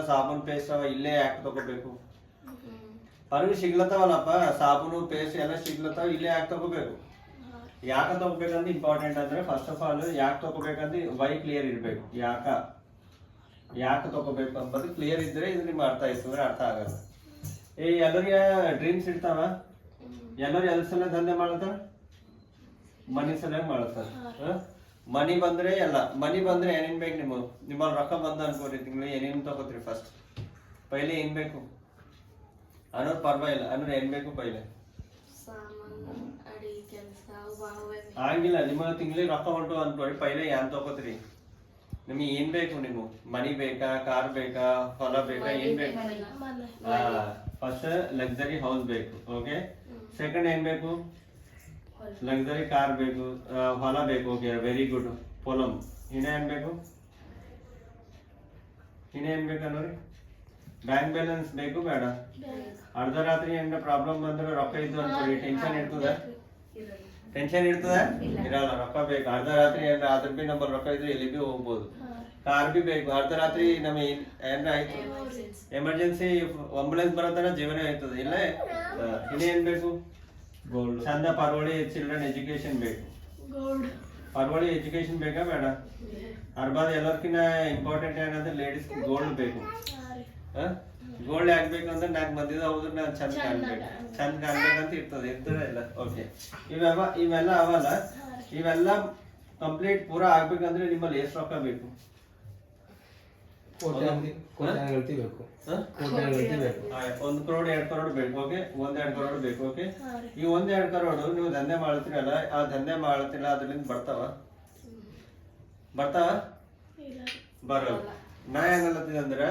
ಸಾಬೂನ್ paste ಅವ ಇಲ್ಲೇ ಯಾಕೆ ತಗೋಬೇಕು? ಹೊರಗೆ ಸಿಗ್ಲತ್ತಾವಲ್ಲಪ್ಪ ಸಾಬೂನು ಪೇಸ್ಟ್ ಎಲ್ಲ ಸಿಗ್ಲತ್ತಾವ, ಇಲ್ಲೇ ಯಾಕೆ ತಗೋಬೇಕು? ಯಾಕೆ ತಗೋಬೇಕಂದ್ರೆ ಇಂಪಾರ್ಟೆಂಟ್ ಅಂದ್ರೆ ಫಸ್ಟ್ ಆಫ್ ಆಲ್ ಯಾಕೆ ತಗೋಬೇಕಂದ್ರೆ ವೈ ಕ್ಲಿಯರ್ ಇರ್ಬೇಕು. ಯಾಕೆ ತಗೋಬೇಕು ಅಂಬದು ಕ್ಲಿಯರ್ ಇದ್ರೆ ಇದು ನಿಮ್ಗೆ ಅರ್ಥ ಆಯ್ತು ಅಂದ್ರೆ ಅರ್ಥ ಆಗಲ್ಲ. ಎಲ್ಲರಿಗೆ ಡ್ರೀಮ್ಸ್ ಇರ್ತಾವ, ಎಲ್ಲರೂ ಎಲ್ ಸಲ ದಂಧೆ ಮಾಡ್ತಾರ, ಮನಿ ಸಲ ಮಾಡ್ತಾರ. ಮನಿ ಬಂದ್ರೆ ಎಲ್ಲ, ಮನಿ ಬಂದ್ರೆ ಏನೇನ್ ಬೇಕು ನಿಮ್ಮಲ್ಲಿ ರೊಕ್ಕ ಬಂದ ಅನ್ಕೋರಿ, ತಿಂಗಳು ಏನೇನು ತಗೋತೀರಿ? ಫಸ್ಟ್ ಪೈಲೆ ಏನ್ ಬೇಕು ಅನ್ನೋದು ಪರ್ವಾಗಿಲ್ಲ, ಅನ್ನೋದು ಏನ್ ಬೇಕು ಪೈಲೆ ಆಗಿಲ್ಲ. ನಿಮಗೆ ತಿಂಗಳಿಗೆ ರೊಕ್ಕ ಹೊಂಟು ಅನ್ಕೋರಿ, ಪೈಲೆ ಏನ್ ತಗೋತೀರಿ? ನಿಮಗೆ ಏನ್ ಬೇಕು? ನಿಮ್ಗೆ ಮನಿ ಬೇಕಾ, ಕಾರ್ ಬೇಕಾ, ಹೊಲ ಬೇಕಾ, ಏನ್ ಬೇಕು? ಫಸ್ಟ್ ಲಕ್ಸರಿ ಹೌಸ್ ಬೇಕು. ಓಕೆ, ಸೆಕೆಂಡ್ ಏನ್ ಬೇಕು? ಲಕ್ಸರಿ ಕಾರ್ ಬೇಕು, ಹೊಲ ಬೇಕು. Okay, very good. ಪೊಲಂ ಇನ್ನ ಏನ್ ಬೇಕು? ಅನ್ನೋರಿ ಬ್ಯಾಂಕ್ ಬ್ಯಾಲೆನ್ಸ್ ಬೇಕು ಬೇಡ? ಅರ್ಧ ರಾತ್ರಿ ಏನಾರ ಪ್ರಾಬ್ಲಮ್ ಬಂದ್ರೆ ರೊಕ್ಕ ಇದ್ದು ಅನ್ಕೋರಿ, ಟೆನ್ಷನ್ ಇರ್ತದ? ಇರಲ್ಲ, ರೊಕ್ಕ ಬೇಕು. ಅರ್ಧ ರಾತ್ರಿ ಏನಾರ ಅದ್ರ ಬಿ ನಂಬರ್ ರೊಕ್ಕ ಇದ್ರೆ ಎಲ್ಲಿ ಬಿ ಹೋಗ್ಬೋದು. ಕಾರ್ ಬಿ ಬೇಕು. ಅರ್ಧ ರಾತ್ರಿ ನಮಗೆ ಏನಾರ ಆಯ್ತು ಎಮರ್ಜೆನ್ಸಿ, ಆಂಬುಲೆನ್ಸ್ ಬರತ್ತಾರ ಜೀವನ ಆಯ್ತದ ಇಲ್ಲ. ಇನ್ನೇನ್ ಬೇಕು? ಗೋಲ್ಡ್. ಚಂದ ಪರ್ವಳಿ ಚಿಲ್ಡ್ರನ್ ಎಜುಕೇಶನ್ ಬೇಕು. ಪರ್ವಳಿ ಎಜುಕೇಶನ್ ಬೇಕಾ ಬೇಡ? ಅರ್ಬಾದ್ ಎಲ್ಲರ್ಕಿನ್ನ ಇಂಪಾರ್ಟೆಂಟ್ ಏನಂದ್ರೆ ಲೇಡೀಸ್ ಗೋಲ್ಡ್ ಬೇಕು. ಗೋಲ್ಡ್ ಆಗ್ಬೇಕಂದ್ರೆ 4 ಮಂದಿದ ಹೌದ್ರ ನಾನು ಚಂದ ಕಾಣ್ಬೇಕಂತ ಇರ್ತದೆ ಇಲ್ಲ. ಓಕೆ, ಇವೆಲ್ಲ ಅವಲ್ಲ. ಇವೆಲ್ಲ ಕಂಪ್ಲೀಟ್ ಪೂರಾ ಆಗ್ಬೇಕಂದ್ರೆ ನಿಮ್ಮಲ್ಲಿ ಎಷ್ಟು ರೊಕ್ಕ ಬೇಕು? 1 crore 2 crore ಬೇಕು. ಓಕೆ, 1-2 crore ಬೇಕು. ಓಕೆ, ಈ 1-2 crore ನೀವು ದಂಧೆ ಮಾಡ್ತೀರಲ್ಲ, ಆ ದಂಧೆ ಮಾಡ್ತಿಲ್ಲ ಅದ್ರಿಂದ ಬರ್ತಾವ? ಬರಲ್ಲ. ನಾ ಏನಲ್ಲತ್ತಿದೆ ಅಂದ್ರೆ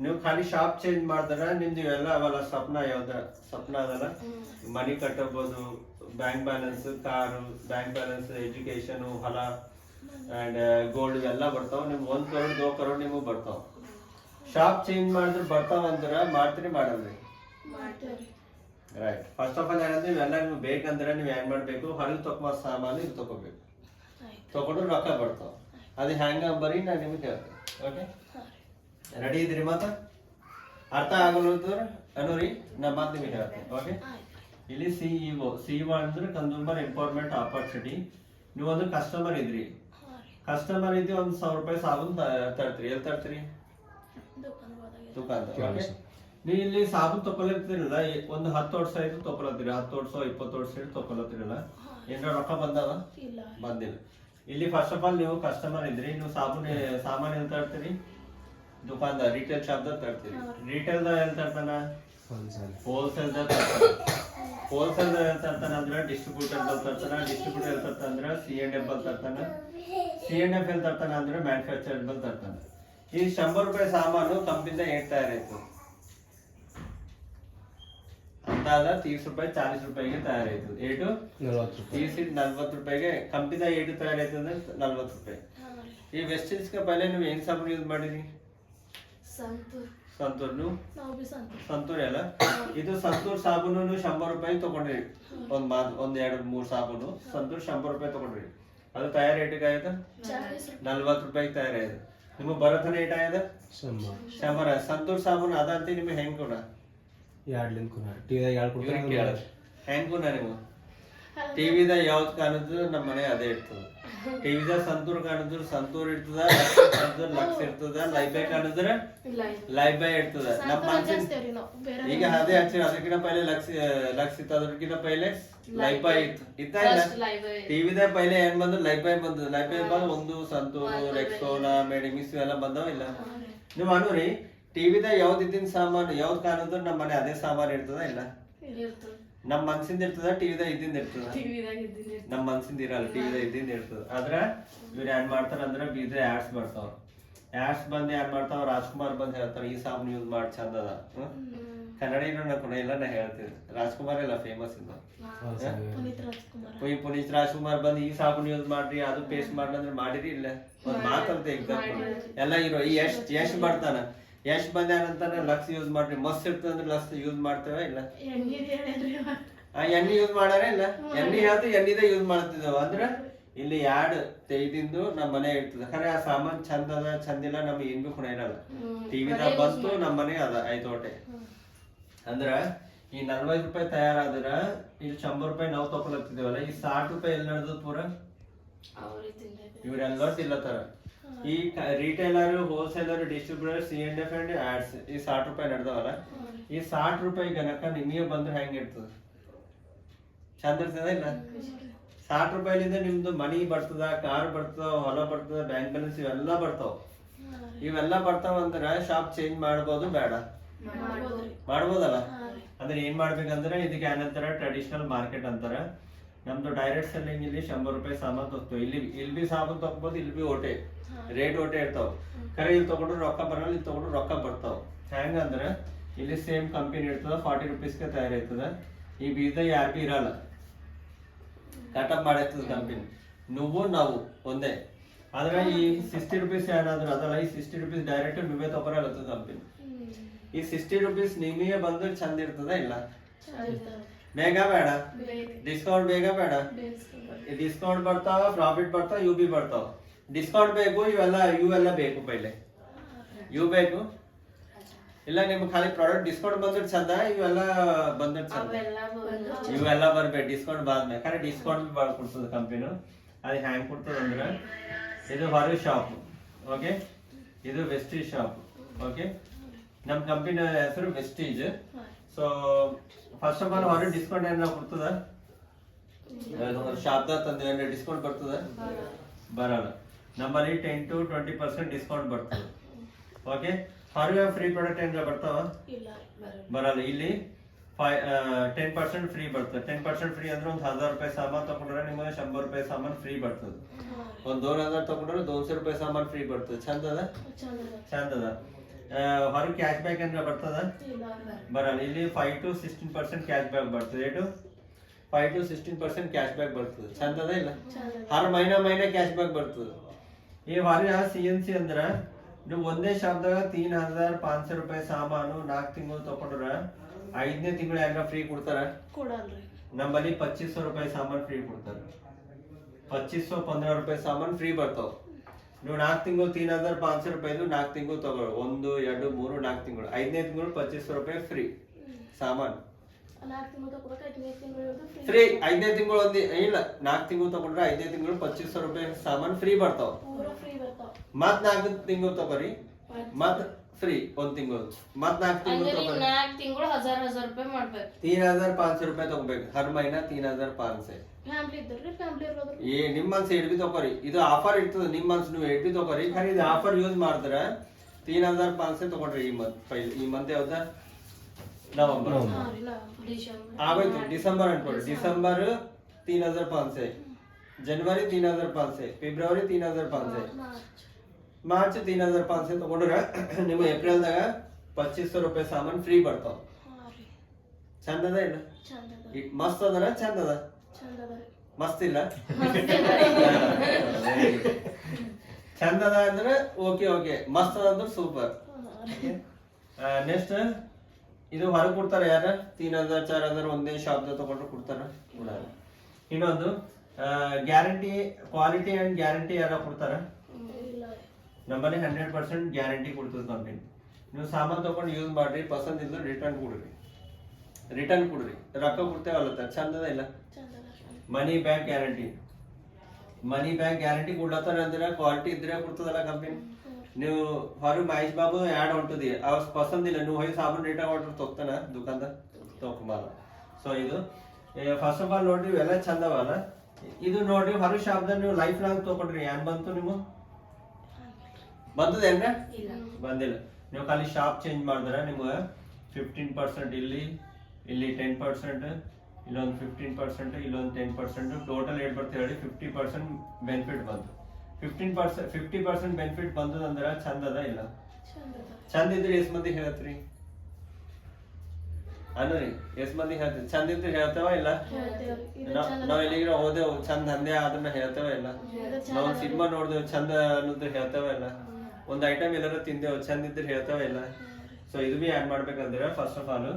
ನೀವು ಖಾಲಿ ಶಾಪ್ ಚೇಂಜ್ ಮಾಡ್ತಾರ ನಿಮ್ದು ಇವೆಲ್ಲ ಅವಲ್ಲ ಸ್ವಪ್ನ. ಸ್ವಪ್ನ ಅದಲ್ಲ, ಮನಿ ಕಟ್ಟಬಹುದು, bank balance, car, bank balance, education, ಹೊಲ ಅಂಡ್ ಗೋಲ್ಡ್ ಇವೆಲ್ಲ ಬರ್ತಾವ. ನಿಮ್ಗೆ 1 crore 2 crore ನಿಮಗ್ ಬರ್ತಾವ. ಶಾಪ್ ಚೇಂಜ್ ಮಾಡಿದ್ರೆ ಬರ್ತಾವ ಅಂದ್ರ ಮಾಡ್ತೀರಿ ಮಾಡಲ್ರಿ? ರೈಟ್. ಫಸ್ಟ್ ಆಫ್ ಆಲ್ ಏನಂದ್ರೆ ಇವೆಲ್ಲ ನಿಮ್ಗೆ ಬೇಕಂದ್ರೆ ನೀವು ಏನ್ ಮಾಡ್ಬೇಕು? ಹೊರಗೆ ತಗೋ ಸಾಮಾನು ಇದು ತಗೋಬೇಕು. ತಗೊಂಡ್ರೆ ರೊಕ್ಕ ಬರ್ತಾವ. ಅದು ಹ್ಯಾಂಗ ಬರೀ ನಾನು ನಿಮ್ಗೆ ಹೇಳ್ತೇನೆ. ಓಕೆ, ರೆಡಿ ಇದ್ರಿ? ಮಾತ ಅರ್ಥ ಆಗಲ್ಲ ಅನ್ನೋರಿ ನಾ ಮಾತು ನಿಮಗೆ ಹೇಳ್ತೇನೆ. ಓಕೆ, ಇಲ್ಲಿ ಸಿಇಒ ಅಂದ್ರೆ ಕನ್ಸ್ಯೂಮರ್ ಎಂಪವರ್ಮೆಂಟ್ ಆಪರ್ಚುನಿಟಿ. ನೀವು ಒಂದು ಕಸ್ಟಮರ್ ಇದ್ರಿ, ಕಸ್ಟಮರ್ ಇದ್ದು 1,000 ರೂಪಾಯಿ ಸಾಬೂನ್ ತರ್ತೀರಿ. ಎಲ್ಲಿ ತರ್ತೀರಿ? ದುಕಾನ್ದಾಗ. ನೀವು ಇಲ್ಲಿ ಸಾಬೂನ್ ತಗೊಳತ್ತಿರಲ್ಲ, ಒಂದು 10 ವರ್ಷ ಆಯ್ತು ತಗೊಳತ್ತೀರಿ, 10 ವರ್ಷ 20 ವರ್ಷ ತಗೊಳತ್ತಿರಲ್ಲ, ಏನಾರ ರೊಕ್ಕ ಬಂದಾವ? ಬಂದಿಲ್ಲ. ಇಲ್ಲಿ ಫಸ್ಟ್ ಆಫ್ ಆಲ್ ನೀವು ಕಸ್ಟಮರ್ ಇದ್ರಿ, ನೀವು ಸಾಮಾನು ಎಲ್ಲಿ ತರ್ತೀರಿ? ದುಕಾನ್ದ ರಿಟೇಲ್ ಶಾಪ್ದಾಗ ತರ್ತೀರಿ. ರಿಟೇಲ್ ಎಲ್ಲಿ ತರ್ತಾನ? ಹೋಲ್ಸೇಲ್ ಹೋಲ್ಸೇಲ್ ಎಲ್ಲಿ ತರ್ತಾನ ಅಂದ್ರೆ ಡಿಸ್ಟ್ರಿಬ್ಯೂಟರ್ ಬಲ್ ತರ್ತಾನ. ಡಿಸ್ಟ್ರಿಬ್ಯೂಟರ್ ಎಲ್ಲಿ ತರ್ತಾನ ಅಂದ್ರೆ C&F ಬಲ್ ತರ್ತಾನ. C&F ಎಲ್ಲಿ ತರ್ತಾನ ಅಂದ್ರೆ ಮ್ಯಾನುಫ್ಯಾಕ್ಚರ್ ಬಲ್ ತರ್ತಾನ. ಈ 100 ರೂಪಾಯಿ ಸಾಮಾನು ಕಂಪ್ನಿಯಿಂದ 8 ತಯಾರಾಯ್ತು ಅಂತಾದ 30 ರೂಪಾಯಿ 40 ರೂಪಾಯಿಗೆ ತಯಾರಾಯ್ತು. 40 ರೂಪಾಯಿಗೆ ಕಂಪ್ನಿದ 8 ತಯಾರಾಯ್ತು ಅಂದ್ರೆ 40 ರೂಪಾಯಿ. ಈ ವೆಸ್ಟಿಲ್ಸ್ ಪೈಲೆ ನೀವು ಏನ್ ಸಾಬೂನು ಯೂಸ್ ಮಾಡಿರಿ? ಸಂತೂರ್. ನೀವು ಸಂತೂರ್ ಅಲ್ಲ, ಇದು ಸಂತೂರ್ ಸಾಬೂನು 100 ರೂಪಾಯಿ ತಗೊಂಡ್ರಿ. ಒಂದ್ 2-3 ಸಾಬೂನು ಸಂತೂರ್ 100 ರೂಪಾಯಿ ತಗೊಂಡ್ರಿ. ಅದು ತಯಾರ ಏಟಿಗೆ ಆಯ್ತು? 40 ರೂಪಾಯಿಗೆ ತಯಾರಾಯ್ತು. ನಿಮಗೆ ಬರತನ ಏಟ ಆಯ್ದ? 100. ಸಂತೂರ್ ಸಾಬೂನು ಅದಂತ ನಿಮ್ಗೆ ಹೆಂಗ್ ಕೊಡ? ಹೆಂಗ್ ಕೊಡ? ನೀವು ಟಿವಿದ ಯಾವ್ದು ಕಾಣಿದ್ರು ನಮ್ಮ ಮನೆ ಅದೇ ಇರ್ತದ. ಟಿವಿದ ಸಂತೂರ್ ಕಾಣಿದ್ರು ಸಂತೂರ್ ಇರ್ತದ, ಲಕ್ಸ್ ಇರ್ತದ, ಲೈಫೈ ಕಾಣಿದ್ರೆ ಲೈಫೈ ಇರ್ತದ. ನಮ್ಮ ಮನ್ಸಿನ ಈಗ ಅದೇ ಹಚ್ಚಿರ ಅದಕ್ಕಿಂತ ಪೈಲೆ ಲಕ್ಸ್ ಇತ್ತು, ಅದಕ್ಕಿಂತ ಪೈಲೆ ಲೈಫೈ ಇತ್ತ ಇಲ್ಲ. ಟಿವಿದ ಪೈಲೆ ಏನ್ ಬಂದ್ರು ಲೈಫೈ ಬಂದದ. ಲೈಫೈ ಬಂದು ಒಂದು ಸಂತೂರು, ರೆಕ್ಸೋನಾ, ಮೆಡಿಮಿಕ್ಸ್ ಎಲ್ಲ ಬಂದವ ಇಲ್ಲ. ನೀವು ಅನುರಿ ಟಿವಿದ ಯಾವ್ದು ಇದ್ದಿನ ಸಾಮಾನು ಯಾವ್ದು ಕಾಣಿದ್ರು ನಮ್ಮ ಮನೆ ಅದೇ ಸಾಮಾನು ಇರ್ತದ ಇಲ್ಲ? ನಮ್ ಮನ್ಸಿಂದ ಇರ್ತದ, ಟಿವಿದಾಗ ಇದ್ದಿಂದ ಇರ್ತದ? ನಮ್ ಮನ್ಸಿಂದ ಇರಲ್ಲ, ಟಿವಿದಾಗ ಇದ್ದಿಂದ ಇರ್ತದ. ಆದ್ರ ಇವ್ರು ಏನ್ ಮಾಡ್ತಾರ ಅಂದ್ರೆ ಇದ್ರೆ ಆಡ್ಸ್ ಬರ್ತಾವ. ಆಡ್ಸ್ ಬಂದ್ ಏನ್ ಮಾಡ್ತಾವ? ರಾಜ್ಕುಮಾರ್ ಬಂದ್ ಹೇಳ್ತಾರ ಈ ಸಾಬೂನ್ ಯೂಸ್ ಮಾಡಿ ಚಂದ ಅದ. ಕನ್ನಡ ಇಲ್ಲ ನಾ ಹೇಳ್ತೀನಿ. ರಾಜ್ಕುಮಾರ್ ಎಲ್ಲ ಫೇಮಸ್ ಇದ್ದ. ಪುನೀತ್ ರಾಜ್ಕುಮಾರ್ ಬಂದ್ ಈ ಸಾಬೂನ್ ಯೂಸ್ ಮಾಡ್ರಿ, ಅದು ಪೇಸ್ಟ್ ಮಾಡ್ರಿ ಅಂದ್ರೆ ಮಾಡಿರಿ ಇಲ್ಲ? ಒಂದ್ ಮಾತಂತ ಎಕ್ಸಾಂಪಲ್ ಎಲ್ಲ ಇರೋ. ಈ ಯಶ್ ಬರ್ತಾನ, ಯಶ್ ಬಂದ್ಯಾನಂತಾನೆ ಲಕ್ಸ್ ಯೂಸ್ ಮಾಡ್ರಿ, ಮಸ್ತ್ ಇರ್ತದಂದ್ರೆ ಲಕ್ಸ್ ಯೂಸ್ ಮಾಡ್ತೇವೆ ಇಲ್ಲ? ಎಣ್ಣೆ ಯೂಸ್ ಮಾಡಾರ ಇಲ್ಲ? ಎಣ್ಣೆ ಹೇಳ್ತು ಎಣ್ಣಿದ ಯೂಸ್ ಮಾಡ್ತಿದ್ದೇವ ಅಂದ್ರೆ ಇಲ್ಲಿ ಯಾಡ್ ತೆಗೆದಿಂದು ನಮ್ಮ ಮನೆ ಇರ್ತದೆ ಖರೆ ಆ ಸಾಮಾನ್ ಚಂದ ಅದ ಚಂದಿಲ್ಲ ನಮ್ಗೆ ಏನ್ ಬಿ ಕುಣಿಯಲ್ಲ ಟಿವಿದಾಗ ಬಂತು ನಮ್ಮ ಮನೆ ಅದ ಐತೋಟೆ ಅಂದ್ರ ಈ 40 ರೂಪಾಯಿ ತಯಾರಾದ್ರ ಇಲ್ಲಿ 100 ರೂಪಾಯಿ ನಾವು ತಗೊಳತ್ತಿದೇವಲ್ಲ ಈ 60 ರೂಪಾಯಿ ಎಲ್ಲಿ ನಡೆದ ಪೂರ ಇವ್ರೆಲ್ಲ ತಿಲ್ಲತ್ತಾರ ಈ retailer wholesaler distributor C&F and ಆಡ್ಸ್ ಈ 60 ರೂಪಾಯಿ ನಡೆದವಲ್ಲ ಈ 60 ರೂಪಾಯಿ ಗನಕ ನಿಮಗೆ ಬಂದ್ರೆ ಹೆಂಗಿರ್ತದ ಚಂದ ಇರ್ತದ ಇಲ್ಲ 60 ರೂಪಾಯಿಲಿಂದ ನಿಮ್ದು ಮನಿ ಬರ್ತದ ಕಾರ್ ಬರ್ತದ ಹೊಲ ಬರ್ತದ ಬ್ಯಾಂಕ್ ಬ್ಯಾಲೆನ್ಸ್ ಇವೆಲ್ಲ ಬರ್ತಾವ ಇವೆಲ್ಲ ಬರ್ತಾವ ಅಂದ್ರ ಶಾಪ್ ಚೇಂಜ್ ಮಾಡ್ಬೋದು ಬೇಡ ಮಾಡ್ಬೋದಲ್ಲ ಅಂದ್ರೆ ಏನ್ ಮಾಡ್ಬೇಕಂದ್ರೆ ಇದಕ್ಕೆ ಏನಂತಾರ ಟ್ರೆಡಿಷನಲ್ ಮಾರ್ಕೆಟ್ ಅಂತಾರ ನಮ್ದು ಡೈರೆಕ್ಟ್ ಸೆಲ್ಲಿಂಗ್ ಇಲ್ಲಿ 100 ರೂಪಾಯಿ ಸಾಮಾನ್ ತಗೋತೀವಿ ಇಲ್ಲಿ ಬಿ ಸಾಮಾನ್ ತಗೋಬಹುದು ಇಲ್ಲಿ ಬಿ ಓಟೆ ರೇಟ್ ಓಟೆ ಇರ್ತಾವ ಖರೆ ಇಲ್ಲಿ ತಗೊಂಡ್ರು ರೊಕ್ಕ ಬರಲ್ಲ ಇಲ್ಲಿ ತಗೊಂಡ್ರು ರೊಕ್ಕ ಬರ್ತಾವ ಹೆಂಗಂದ್ರ ಇಲ್ಲಿ ಸೇಮ್ ಕಂಪನಿ ಇರ್ತದ 40 ರೂಪೀಸ್ಗೆ ತಯಾರಾಯ್ತದ ಈ ಬೀಜ ಯಾರು ಬಿ ಇರಲ್ಲ ಕಟಪ್ ಮಾಡಿರ್ತದ ಕಂಪನಿ ನಾವು ಒಂದೇ ಆದ್ರೆ ಈ 60 ರೂಪೀಸ್ ಏನಾದ್ರು ಅದಲ್ಲ ಈ 60 ರೂಪೀಸ್ ಡೈರೆಕ್ಟ್ ನೀವೇ ತಗೊಳತ್ತದ ಕಂಪನಿ ಈ 60 ರೂಪೀಸ್ ನಿಮಗೆ ಬಂದ್ರೆ ಚಂದ ಇರ್ತದ ಇಲ್ಲ ಬೇಗ ಬೇಡ ಡಿಸ್ಕೌಂಟ್ ಬೇಗ ಬೇಡ ಡಿಸ್ಕೌಂಟ್ ಬರ್ತಾವ ಪ್ರಾಫಿಟ್ ಬರ್ತಾವ ಇವು ಬಿ ಬರ್ತಾವ ಡಿಸ್ಕೌಂಟ್ ಬೇಕು ಇವೆಲ್ಲ ಬೇಕು ಪೈಲೆ ಇವು ಬೇಕು ಇಲ್ಲ ನಿಮ್ಗೆ ಖಾಲಿ ಪ್ರಾಡಕ್ಟ್ ಡಿಸ್ಕೌಂಟ್ ಬಂದ್ರೆ ಚಂದ ಇವೆಲ್ಲ ಬಂದ್ರೆ ಚಂದ ಇವೆಲ್ಲ ಬರ್ಬೇಕು ಡಿಸ್ಕೌಂಟ್ ಬಾದ್ಮೇಲೆ ಖರೆ ಡಿಸ್ಕೌಂಟ್ ಬಿ ಬಾಳ್ ಕೊಡ್ತದ ಕಂಪನಿ ಅದು ಹ್ಯಾಂಗ್ ಕೊಡ್ತದ ಅಂದ್ರೆ ಇದು ಹೊರ ಶಾಪ್ ಓಕೆ ಇದು ವೆಸ್ಟೀಜ್ ಶಾಪ್ ಓಕೆ ನಮ್ ಕಂಪನಿ ಹೆಸರು Vestige so first of all ಹೊರ ಡಿಸ್ಕೌಂಟ್ ಏನಾರ ಕೊಡ್ತದ ಶಾಪ್ದಾಗ ತಂದ್ರೆ ಡಿಸ್ಕೌಂಟ್ ಬರ್ತದ ಬರಲ್ಲ ನಮ್ಮಲ್ಲಿ 10 to 20% ಡಿಸ್ಕೌಂಟ್ ಬರ್ತದೆ ಓಕೆ ಹೊರಗೆ ಫ್ರೀ ಪ್ರಾಡಕ್ಟ್ ಏನಾರ ಬರ್ತಾವ ಬರಲ್ಲ ಇಲ್ಲಿ 10% ಫ್ರೀ ಬರ್ತದೆ 10% ಫ್ರೀ ಅಂದ್ರೆ ಒಂದು 1000 ರೂಪಾಯಿ ಸಾಮಾನ್ ತಗೊಂಡ್ರೆ ನಿಮಗೆ 100 ರೂಪಾಯಿ ಸಾಮಾನ್ ಫ್ರೀ ಬರ್ತದೆ ಒಂದು 2000 ತಗೊಂಡ್ರೆ 200 ರೂಪಾಯಿ ಸಾಮಾನ್ ಫ್ರೀ ಬರ್ತದೆ ಚಂದ ಅದ ಹೊರಗೆ ಕ್ಯಾಶ್ ಬ್ಯಾಕ್ ಏನಾರ ಬರ್ತದ ಬರಲ್ಲ ಇಲ್ಲಿ 5 to 16% ಕ್ಯಾಶ್ ಬ್ಯಾಕ್ ಬರ್ತದೆ ಎಷ್ಟು 5 to 16% ಕ್ಯಾಶ್ ಬ್ಯಾಕ್ ಬರ್ತದೆ ಚಂದ ಅದ ಇಲ್ಲ ಹರ್ ಮಹಿನಾ ಕ್ಯಾಶ್ ಬ್ಯಾಕ್ ಬರ್ತದೆ ಈ ಹೊರ CNC ಅಂದ್ರ ನೀವು ಒಂದೇ ಶಾಪ್ದಾಗ 3500 ರೂಪಾಯಿ ಸಾಮಾನು 4 ತಿಂಗಳು ತಗೊಂಡ್ರ 5ನೇ ತಿಂಗಳು ಯಾರ ಫ್ರೀ ಕೊಡ್ತಾರ ನಮ್ಮಲ್ಲಿ 2500 ರೂಪಾಯಿ ಸಾಮಾನ್ ಫ್ರೀ ಕೊಡ್ತಾರ 2515 ರೂಪಾಯಿ ಸಾಮಾನ್ ಫ್ರೀ ಬರ್ತಾವ ನೀವು 4 ತಿಂಗಳು 3500 ರೂಪಾಯಿದು 4 ತಿಂಗಳು ತಗೊಳ್ಳಿ 1 2 3 4 ತಿಂಗಳು 5ನೇ ತಿಂಗಳು 2500 ರೂಪಾಯಿ ಫ್ರೀ ಸಾಮಾನ್ ಫ್ರೀ 5ನೇ ತಿಂಗಳು ಇಲ್ಲ 4 ತಿಂಗಳು ತಗೊಂಡ್ರೆ 5ನೇ ತಿಂಗಳು 2500 ರೂಪಾಯಿ ಸಾಮಾನ್ ಫ್ರೀ ಬರ್ತಾವ ಮತ್ 4 ತಿಂಗಳು ತಗೋರಿ ಮತ್ ಫ್ರೀ 1 ತಿಂಗಳು ಮತ್ 4 ತಿಂಗಳು ತಗೋರಿ 4 ತಿಂಗಳು 1000 ರೂಪಾಯಿ ಮಾಡ್ಬೇಕು 3500 ರೂಪಾಯಿ ತಗೋಬೇಕು ಹರ್ ಮಹಿನಾ 3500 ಏ ನಿಮ್ ಮನ್ಸ್ ಎಡ್ಬಿ ತಗೋರಿ ಇದು ಆಫರ್ ಇರ್ತದ ನಿಮ್ ಮನ್ಸ್ ನೀವು ಎಡ್ಬಿ ತಗೋರಿ ಖರೆ ಇದು ಆಫರ್ ಯೂಸ್ ಮಾಡಿದ್ರ 3500 ತಗೊಂಡ್ರಿ ಈ ಮಂತ್ ಯಾವ್ದ ನವೆಂಬರ್ ಆಗೋಯ್ತು ಡಿಸೆಂಬರ್ ಅನ್ಕೊಡ್ರಿ ಡಿಸೆಂಬರ್ 3500 ಜನವರಿ 3500 ಫೆಬ್ರವರಿ 3500 ಮಾರ್ಚ್ 3500 ತಗೊಂಡ್ರ ನಿಮ್ಗೆ ಏಪ್ರಿಲ್ದಾಗ 2500 ರೂಪಾಯಿ ಸಾಮಾನ್ ಫ್ರೀ ಬರ್ತಾವ ಚಂದ ಅದ ಇಲ್ಲ ಮಸ್ತ್ ಅದರ ಚಂದ ಅದ ಮಸ್ತ್ ಇಲ್ಲ ಚಂದ ಅದ ಅಂದ್ರೆ ಓಕೆ ಮಸ್ತ್ ಅದ ಅಂದ್ರೆ ಸೂಪರ್ ನೆಕ್ಸ್ಟ್ ಇದು ಹೊರಗೆ ಕೊಡ್ತಾರ ಯಾರ 3000 4000 ಒಂದೇ ಶಾಪ್ದಾಗ ತಗೊಂಡ್ರು ಕೊಡ್ತಾರ ಇನ್ನೊಂದು ಗ್ಯಾರಂಟಿ ಕ್ವಾಲಿಟಿ ಅಂಡ್ ಗ್ಯಾರಂಟಿ ಯಾರ ಕೊಡ್ತಾರ ನಮ್ಮಲ್ಲಿ 100% ಗ್ಯಾರಂಟಿ ಕೊಡ್ತದ ಕಂಪನಿ ನೀವು ಸಾಮಾನ್ ತಗೊಂಡು ಯೂಸ್ ಮಾಡ್ರಿ ಪಸಂದ್ ಇಲ್ಲ ರಿಟರ್ನ್ ಕೊಡ್ರಿ ರೊಕ್ಕ ಕೊಡ್ತೇವಲ್ಲ ಚಂದದ ಇಲ್ಲ ಮನಿ ಬ್ಯಾಕ್ ಗ್ಯಾರಂಟಿ ಕೊಡ್ಲತ್ತಾರ ಅಂದ್ರೆ ಕ್ವಾಲಿಟಿ ಇದ್ರೆ ಕೊಡ್ತದಲ್ಲ ಕಂಪನಿ ನೀವು ಹೊರಗೆ ಮಹೇಶ್ ಬಾಬು ಆ್ಯಡ್ ಹೊಂಟದಿ ಅವ್ ಪಸಂದಿಲ್ಲ ನೀವು ಹೋಗಿ ಸಾಬೂನ್ ರೇಟ್ ಆರ್ಡರ್ ತಗೋತಾನ ದುಕಾನ್ದಾಗ ತಗೊಂಬಲ್ಲ ಸೊ ಇದು ಫಸ್ಟ್ ಆಫ್ ಆಲ್ ನೋಡ್ರಿ ಇವೆಲ್ಲ ಚಂದವಲ್ಲ ಇದು ನೋಡ್ರಿ ಹೊರಗೆ ಶಾಪ್ದಾಗ ನೀವು ಲೈಫ್ ಲಾಂಗ್ ತಗೊಂಡ್ರಿ ಏನ್ ಬಂತು ನೀವು ಬಂದದೇನ್ರ ಬಂದಿಲ್ಲ ನೀವು ಖಾಲಿ ಶಾಪ್ ಚೇಂಜ್ ಮಾಡಿದ್ರೆ ನಿಮ್ಗೆ 15% ಇಲ್ಲಿ 10% ಇಲ್ಲೊಂದು 15% ಇಲ್ಲೊಂದು 10% ಟೋಟಲ್ ಏಟ್ ಬರ್ತದೆ ಹೇಳಿ 50% ಬೆನಿಫಿಟ್ ಬಂತು 50% ಬೆನಿಫಿಟ್ ಬಂದದಂದ್ರ ಚಂದ ಅದ ಇಲ್ಲ ಚಂದ ಇದ್ರೆ ಎಷ್ಟ್ ಮಂದಿ ಹೇಳ್ತ್ರಿ ಅನ್ನರಿ ಎಷ್ಟ್ ಮಂದಿ ಹೇಳ್ತೀವಿ ಚಂದ ಇದ್ರೆ ಹೇಳ್ತೇವ ಇಲ್ಲ ನಾವ್ ಎಲ್ಲಿಗಿರ ಹೋದೆವು ಚಂದ ದಂಧೆ ಅದನ್ನ ಹೇಳ್ತೇವ ಇಲ್ಲ ನಾವ್ ಸಿನಿಮಾ ನೋಡ್ದೇವ್ ಚಂದ ಅನ್ನೋದ್ರ ಹೇಳ್ತೇವ ಇಲ್ಲ ಒಂದ್ ಐಟಮ್ ಎಲ್ಲಾರ ತಿಂದೇವ್ ಚಂದ ಇದ್ರೆ ಹೇಳ್ತೇವ ಇಲ್ಲ ಸೊ ಇದು ಬಿ ಆಡ್ ಮಾಡ್ಬೇಕಂದ್ರೆ ಫಸ್ಟ್ ಆಫ್ ಆಲ್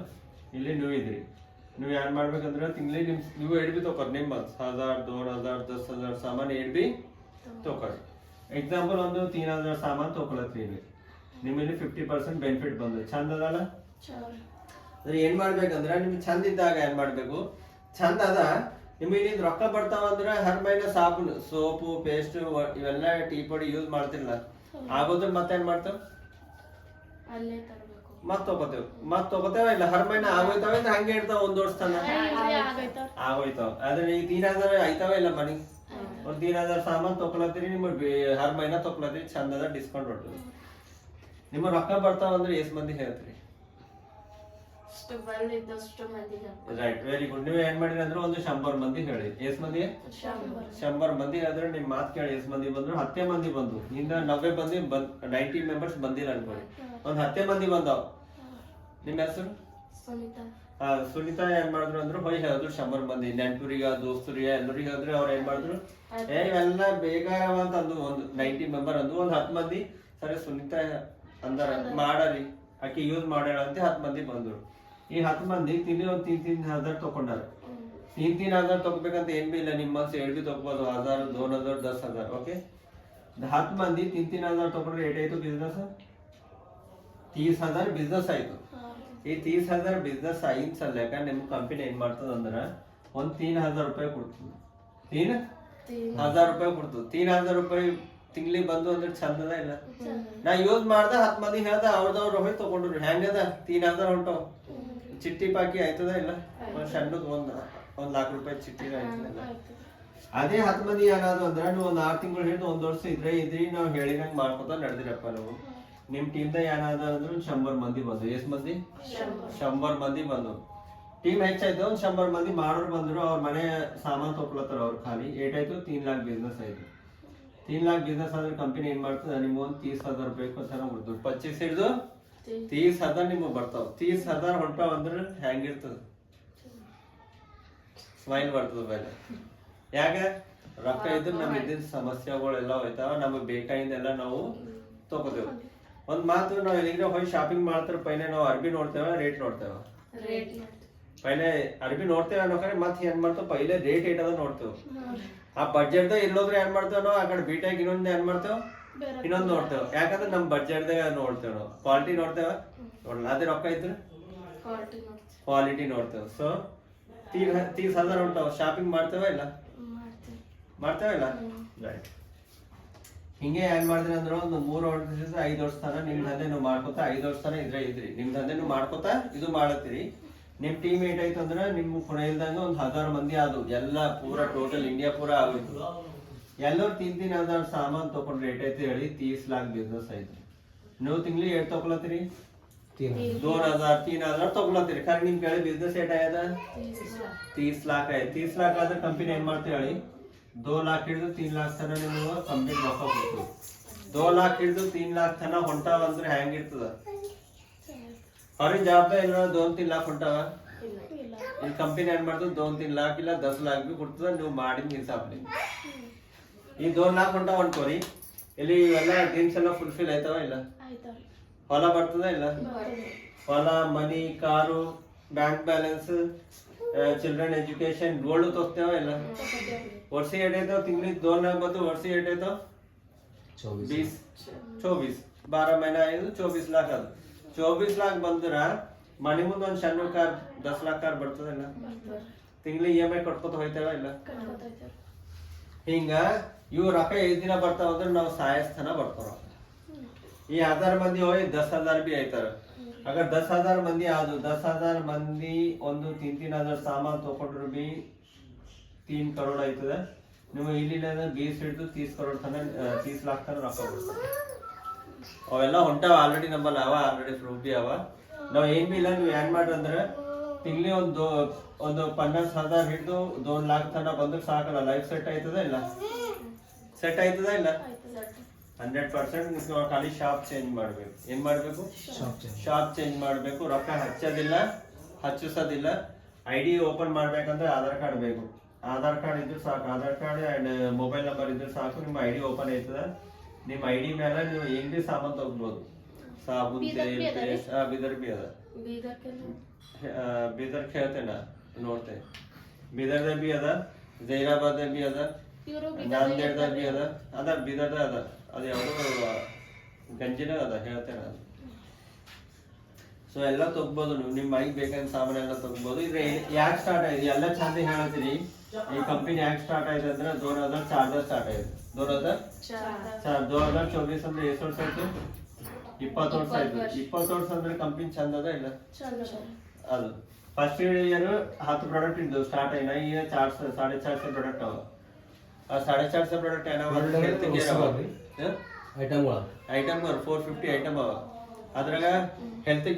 ಇಲ್ಲಿ ನೀವು ಇದ್ರಿ ನೀವು ಏನ್ ಮಾಡ್ಬೇಕಂದ್ರೆ ತಿಂಗಳಿಗೆ ನೀವು ಎಡ್ ಬಿ ತಗೋರಿ ನಿಮ್ಮ 1000 2000 10,000 ಸಾಮಾನು ಎಡ್ ಬಿ ತಗೋರಿ. ಎಕ್ಸಾಂಪಲ್ ಒಂದು 3000 ಸಾಮಾನು ತಗೊಳತ್ರಿ ನಿಮ್ಮಲ್ಲಿ 50% ಬೆನಿಫಿಟ್ ಬಂದು ಚಂದ ಅದಲ್ಲ. ಅಂದ್ರೆ ಏನ್ ಮಾಡ್ಬೇಕಂದ್ರೆ ನಿಮ್ಗೆ ಚಂದ ಇದ್ದಾಗ ಏನ್ ಮಾಡ್ಬೇಕು, ಚಂದ ಅದ ನಿಮಗೆ ರೊಕ್ಕ ಬರ್ತಾವ ಅಂದ್ರೆ ಹರ್ ಮೈನ ಸಾಬೂನು ಸೋಪು ಪೇಸ್ಟ್ ಇವೆಲ್ಲ ಟೀ ಪುಡಿ ಯೂಸ್ ಮಾಡ್ತಿರಲ್ಲ ಆಗೋದ್ರ ಮತ್ತೇನ್ ಮಾಡ್ತಾವ ಮತ್ ತಗೋತೇವ ಇಲ್ಲ ಹರ್ ಮೈನ ಆಗೋಯ್ತಾವ ಇಲ್ಲ ಹಂಗೆ ಇರ್ತಾವ ಒಂದ್ ವರ್ಷ ತನ ಆಗೋಯ್ತಾವ. ಆದ್ರೆ ಈ 3000 ಆಯ್ತಾವ ಇಲ್ಲ ಮನಿ ಒಂದ್ 3000 ಸಾಮಾನ್ ತಗೊಳತ್ತೀರಿ ನಿಮ್ಗೆ ಹರ್ ಮೈನ ತಗೊಳತ್ತೀರಿ ಚಂದದ ಡಿಸ್ಕೌಂಟ್ ಹೊಡ್ತೀವಿ. ನಿಮ್ಮ ರೊಕ್ಕ ಬರ್ತಾವ ಅಂದ್ರೆ ಎಷ್ಟ್ ಮಂದಿ ಹೇಳ್ತೀರಿ? Right, very good. ನೀವು ಏನ್ ಮಾಡಿರಿ ಅಂದ್ರೆ ಒಂದು 100 ಮಂದಿ ಹೇಳಿ. ಎಷ್ಟ್ ಮಂದಿ? 100 ಮಂದಿ ಆದ್ರೆ ನಿಮ್ ಮಾತ್ ಕೇಳಿ ಎಷ್ಟ್ ಮಂದಿ ಬಂದ್ರು? 10 ಮಂದಿ ಬಂದು ಇನ್ನ 90 ಮಂದಿ 90 ಮೆಂಬರ್ಸ್ ಬಂದಿಲ್ಲ ಅನ್ಕೊಳ್ಳಿ. ಒಂದ್ 10 ಮಂದಿ ಬಂದಾವ್. ನಿಮ್ ಹೆಸರು? ಸುನೀತಾ ಏನ್ ಮಾಡಿದ್ರು ಅಂದ್ರೆ ಹೋಯ್ ಹೇಳಿದ್ರು 100 ಮಂದಿ ನೆಂಟೂರಿಗ ದೋಸ್ತರಿಗೆ ಎಲ್ಲರಿಗೆ ಹೇಳಿದ್ರೆ ಅವ್ರ ಏನ್ ಮಾಡಿದ್ರು ಇವೆಲ್ಲ ಬೇಗ ಅಂತ ಅಂದು ಒಂದು 90 ಮೆಂಬರ್ ಅಂದು ಒಂದ್ 10 ಮಂದಿ ಸರಿ ಸುನೀತಾ ಅಂದಾರ ಮಾಡರಿ ಆಕಿ ಯೂಸ್ ಮಾಡ್ಯಾಳ ಅಂತ 10 ಮಂದಿ ಬಂದ್ರು. ಈ 10 ಮಂದಿ ತಿಂಡಿ ಒಂದ್ 3,000 ತಗೊಂಡಾರ. 3,000 ತಗೋಬೇಕಂತ ಏನ್ ಬಿ ಇಲ್ಲ, ನಿಮ್ಮ ಮನ್ಸು ಎಡ್ ಬಿ ತಗೋಬಹುದು 1000 2000 10,000. ಓಕೆ, 10 ಮಂದಿ 3,000 ತಗೊಂಡ್ರೆ ಏಟಾಯ್ತು ಬಿಸ್ನೆಸ್? 30,000 ಬಿಸ್ನೆಸ್ ಆಯ್ತು. ಈ 30,000 ಬಿಸ್ನೆಸ್ ಆಗಿನ ಸಲ್ಯಾಕ ನಿಮ್ ಕಂಪನಿ ಏನ್ ಮಾಡ್ತದ ಅಂದ್ರ ಒಂದ್ 3,000 ರೂಪಾಯಿ ಕೊಡ್ತದ. 3,000 ರೂಪಾಯಿ ಕೊಡ್ತದ. 3,000 ರೂಪಾಯಿ ತಿಂಗ್ಳಿಗೆ ಬಂದು ಅಂದ್ರೆ ಚಂದದ ಇಲ್ಲ? ನಾ ಯೂಸ್ ಮಾಡ್ದ 10 ಮಂದಿ ಹೇಳ್ದ ಅವ್ರದವ್ರು ಹೋಗಿ ತಗೊಂಡ್ರು ಹೆಂಗದ 3,000 ಹೊಂಟವ್. ಚಿಟ್ಟಿ ಪಾಕಿ ಆಯ್ತದ ಇಲ್ಲ? ಒಂದ್ ಸಣ್ಣದ್ ಒಂದ್ लाख ರೂಪಾಯಿ ಚಿಟ್ಟಿ ಆಯ್ತದ. ಅದೇ 10 ಮಂದಿ ಏನಾದ್ರು ಅಂದ್ರ ನೀವು ಒಂದ್ 6 ತಿಂಗಳು ಹಿಡಿದು 1 ವರ್ಷ ಇದ್ರಿ ನಾವ್ ಹೇಳಿದಂಗ್ ಮಾಡ್ಕೊತ ನಡೆದಿರಪ್ಪ. ನಾವು ನಿಮ್ ಟೀಮ್ದಾಗ ಏನಾದ್ರು ಅಂದ್ರೆ 100 ಮಂದಿ ಬಂದ್ರು. ಎಷ್ಟ್ ಮಂದಿ? 100 ಮಂದಿ ಬಂದ್ರು. ಟೀಮ್ ಹೆಚ್ಚಾಯ್ತು, ಒಂದ್ 100 ಮಂದಿ ಮಾಡೋರು ಬಂದ್ರು. ಅವ್ರ ಮನೆ ಸಾಮಾನ್ ತಗೊಳತ್ತಾರ ಅವ್ರು ಖಾಲಿ. ಏಟಾಯ್ತು? 3 लाख ಬಿಸ್ನೆಸ್ ಆಯ್ತು. 3 लाख ಬಿಸ್ನೆಸ್ ಆದ್ರೆ ಕಂಪನಿ ಏನ್ ಮಾಡ್ತದ ನಿಮ್ಗೆ ಒಂದ್ 30,000 ರೂಪಾಯಿ ಕೊಡ್ತಾರೆ. 25 ಹಿಡಿದು 30,000 ನಿಮ್ಗೆ ಬರ್ತಾವ. 30,000 ಹೊಂಟಾವ ಅಂದ್ರೆ ಹೆಂಗಿರ್ತದ? ಸ್ಮೈಲ್ ಬರ್ತದ ಮೇಲೆ. ಯಾಕ? ರೊಕ್ಕ ಇದ್ರೆ ನಮ್ ಇದ್ದಿದ್ದ ಸಮಸ್ಯೆಗಳೆಲ್ಲ ಹೋಯ್ತಾವ. ನಮಗ್ ಬೇಕಾಗಿದ್ದೆಲ್ಲ ನಾವು ತಗೋತೇವ. ಒಂದ್ ಮಾತು, ನಾವ್ ಎಲ್ಲಿಂದ ಹೋಗಿ ಶಾಪಿಂಗ್ ಮಾಡ್ತಾರ ಪೈಲೆ ನಾವು ಅರ್ಬಿ ನೋಡ್ತೇವ ರೇಟ್ ನೋಡ್ತೇವ? ಪೈಲೆ ಅರ್ಬಿ ನೋಡ್ತೇವ ಅನ್ನೋಕರೆ ಮತ್ ಏನ್ ಮಾಡ್ತೇವ ಪೈಲೆ ರೇಟ್ ಏಟ್ ಅದ ನೋಡ್ತೇವ. ಆ ಬಡ್ಜೆಟ್ ದಾಗ ಇಲ್ಲೋದ್ರೆ ಏನ್ ಮಾಡ್ತೇವ ನಾವು ಆ ಕಡೆ ಬೀಟಾಗಿ ಇನ್ನೊಂದ್ ಏನ್ ಮಾಡ್ತೇವ ಇನ್ನೊಂದ್ ನೋಡ್ತೇವ. ಯಾಕಂದ್ರೆ ನಮ್ ಬಡ್ಜೆಟ್ ದಾಗ ನೋಡ್ತೇವ ನಾವು ಕ್ವಾಲಿಟಿ ನೋಡ್ತೇವ ನೋಡಲ್ಲ. ಅದೇ ರೊಕ್ಕ ಇದ್ರೆ ಕ್ವಾಲಿಟಿ ನೋಡ್ತೇವ. ಸೊ 30,000 ಹೊಂಟಾವ. ಶಾಪಿಂಗ್ ಮಾಡ್ತೇವ ಇಲ್ಲ? ಮಾಡ್ತೇವ ಇಲ್ಲ? ರೈಟ್. ಹಿಂಗೆ ಏನ್ ಮಾಡಿದ್ರಿ ಅಂದ್ರೆ ಒಂದು 3 ವರ್ಷದಿಂದ 5 ವರ್ಷ ತನ ನಿಮ್ ದಂಧೆ ನೀವು ಮಾಡ್ಕೊತ 5 ವರ್ಷ ತನ ಇದ್ರಿ ನಿಮ್ ದಂಧೆ ನೀವು ಮಾಡ್ಕೊತ ಇದು ಮಾಡತ್ತೀರಿ. ನಿಮ್ ಟೀಮ್ ಏಟಾಯ್ತು ಅಂದ್ರೆ ನಿಮ್ ಪುಣ ಇಲ್ದಂಗ ಒಂದ್ 1000 ಮಂದಿ ಆದ್ರು. ಎಲ್ಲ ಪೂರ ಟೋಟಲ್ ಇಂಡಿಯಾ ಪೂರ ಆಗೋಯ್ತು. ಎಲ್ಲರೂ 3,000 ಸಾಮಾನ್ ತಗೊಂಡ್ರೆ ಏಟಾಯ್ತು ಹೇಳಿ? 30 लाख ಬಿಸ್ನೆಸ್ ಆಯ್ತು. ನೀವು ತಿಂಗ್ಳಿಗೆ ಏಟ್ ತಗೊಳತ್ತೀರಿ? 2,000 3,000 ತಗೊಳತ್ತೀರಿ. ಖರೆ ನಿಮ್ ಕೇಳಿ ಬಿಸ್ನೆಸ್ ಏಟ್ ಆಯ್ಯದ? 30 लाख ಆಯ್ತು. 30 लाख ಆದ್ರೆ ಕಂಪನಿ ಏನ್ ಮಾಡ್ತೀವಿ ಹೇಳಿ? 2 लाख ಹಿಡಿದು 3 लाख ತನ ನೀವು ಕಂಪ್ಲೀಟ್ ರೊಕ್ಕ ಕೊಡ್ತೀವಿ. 2 लाख ಹಿಡಿದು 3 लाख ತನ ಹೊಂಟಾವ ಅಂದ್ರೆ ಹೆಂಗಿರ್ತದ? ಅವ್ರಿಗೆ ಜವಾಬ್ದಾರಿ ಇಲ್ಲ 2-3 लाख ಹೊಂಟಾವ. ಈ ಕಂಪನಿ ಏನ್ ಮಾಡ್ತದ 2-3 लाख ಇಲ್ಲ 10 लाख ಬಿ ಕೊಡ್ತದ ನೀವು ಮಾಡಿದ ಹಿಸಾಬ್ಲಿ. ಈ 2 लाख ಹೊಂಟಾವ ಅನ್ಕೋರಿ. ಇಲ್ಲಿ ಇವೆಲ್ಲ ಡ್ರೀಮ್ಸ್ ಎಲ್ಲ ಫುಲ್ಫಿಲ್ ಆಯ್ತಾವ ಇಲ್ಲ? ಹೊಲ ಬರ್ತದ ಇಲ್ಲ? ಹೊಲ, ಮನಿ, car, bank balance, children education, gold ತೋರ್ತೇವ ಇಲ್ಲ? ವರ್ಷ ಏಟಾಯ್ತಾವ? ತಿಂಗಳಿಗೆ 2 लाख ಬಂದು ವರ್ಷ ಏಟಾಯ್ತಾವ? 24 12 ಮಹಿನಾ ಆಯ್ತು 24 लाख ಅದು. 24 लाख ಬಂದ್ರ ಮನೆ ಮುಂದೆ ಒಂದ್ ಸಣ್ಣ ಕಾರ್ 10 लाख ಕಾರ್ ಬರ್ತದಿಲ್ಲ? ತಿಂಗಳಿಗೆ EMI ಕಟ್ಕೊತ ಹೋಯ್ತೇವ ಇಲ್ಲ? ಹಿಂಗ ಇವ್ ರೊಕ್ಕ ಎಷ್ಟ್ ದಿನ ಬರ್ತಾವ ಅಂದ್ರೆ ನಾವು ಸಾಯಸ್ಥಾನ ಬರ್ತಾವ. ಈ 1000 ಮಂದಿ ಹೋಗಿ 10,000 ಬಿ ಆಯ್ತಾರ. ಅಗರ್ 10,000 ಮಂದಿ ಆದ್ರು 10,000 ಮಂದಿ ಒಂದು 3,000 ಸಾಮಾನ್ ತಗೊಂಡ್ರು ಬಿ 3 करोड़ ಆಯ್ತದ. ನೀವು ಇಲ್ಲಿಂದ 20 ಹಿಡಿದು 30 करोड़ ತನ 30 लाख ತನ ರೊಕ್ಕ ಬರ್ತದೆ. ಅವೆಲ್ಲ ಹೊಂಟಾವ ಆಲ್ರೆಡಿ ನಮ್ಮಲ್ಲಿ ಅವ ಆಲ್ರೆಡಿ ಪ್ರೂಫ್ ಬಿ ಅವ. ನಾವ್ ಏನ್ ಬಿ ಇಲ್ಲ ನೀವು ಏನ್ ಮಾಡ್ರಿ ಅಂದ್ರೆ ತಿಂಗ್ಳಿ ಒಂದು 50,000 ಹಿಡಿದು 2 लाख ತನ ಬಂದ್ರೆ ಸಾಕಲ್ಲ. ಲೈಫ್ ಸೆಟ್ ಆಯ್ತದ ಇಲ್ಲ? ಸೆಟ್ ಆಯ್ತದ ಇಲ್ಲ? 100%. ಖಾಲಿ ಶಾಪ್ ಚೇಂಜ್ ಮಾಡ್ಬೇಕು. ಏನ್ ಮಾಡ್ಬೇಕು? ಶಾಪ್ ಚೇಂಜ್ ಮಾಡ್ಬೇಕು. ರೊಕ್ಕ ಹಚ್ಚಿಸೋದಿಲ್ಲ. ID ಓಪನ್ ಮಾಡ್ಬೇಕಂದ್ರೆ ಆಧಾರ್ ಕಾರ್ಡ್ ಬೇಕು. ಆಧಾರ್ ಕಾರ್ಡ್ ಇದ್ರೆ ಸಾಕು. Aadhaar card and mobile number ಇದ್ರೆ ಸಾಕು. ನಿಮ್ಮ ID ಓಪನ್ ಆಯ್ತದ. ನಿಮ್ ID ಮೇಲೆ ನೀವು ಏನ್ ಬಿ ಸಾಮಾನ್ ತಗೋಬಹುದು. ಸಾಬೂನ್, ತೇಲ್, ಪೇಸ್ಟ್. ಬೀದರ್ ಬಿ ಅದ. ಬೀದರ್ ಹೇಳ್ತೇನ ನೋಡ್ತೇವೆ. ಬೀದರ್ದಾಗ ಬಿ ಅದ, ಜೈರಾಬಾದ್ದಾಗ ಬಿ ಅದ, ಇವರು ನಾಂದೇಡ್ದಾಗ ಬಿ ಅದ ಬೀದರ್ದಾಗ ಅದ. ಅದು ಯಾವುದೋ ಗಂಜಿನ ಅದ ಹೇಳ್ತೇನೆ ಅದು. ಸೊ ಎಲ್ಲ ತಗೋಬಹುದು ನೀವು, ನಿಮ್ಮ ಮೈಗೆ ಬೇಕಾದ ಸಾಮಾನು ಎಲ್ಲ ತಗೋಬಹುದು. ಇದ್ರೆ ಯಾಕೆ ಸ್ಟಾರ್ಟ್ ಆಗಿದೆ ಎಲ್ಲ ಚಂದ ಹೇಳತ್ತೀರಿ. ಈ ಕಂಪನಿ ಯಾಕೆ ಸ್ಟಾರ್ಟ್ ಆಗಿದೆ ಅಂದ್ರೆ 2004 ಸ್ಟಾರ್ಟ್ ಆಗಿದೆ. 2024 ಅಂದ್ರೆ ಎಷ್ಟು ವರ್ಷ ಆಯ್ತು? 20 ವರ್ಷ ಆಯ್ತು. 20 ವರ್ಷ ಅಂದ್ರೆ ಕಂಪನಿ ಚಂದ ಅದ ಇಲ್ಲ ಅದು. ಫಸ್ಟ್ ಇಯರ್ 10 ಪ್ರಾಡಕ್ಟ್ ಇದ್ದು ಸ್ಟಾರ್ಟ್ ಆಯ್ನ. ಈಗ 450 ಪ್ರಾಡಕ್ಟ್ ಅವ. ಆ 450 ಪ್ರಾಡಕ್ಟ್ ಏನವ? ಹೆಲ್ತ್ ಕೇರ್ ಅವ, ಐಟಮ್ 450 ಐಟಮ್ ಅವ. ಅದ್ರಾಗ ಹೆಲ್ತ್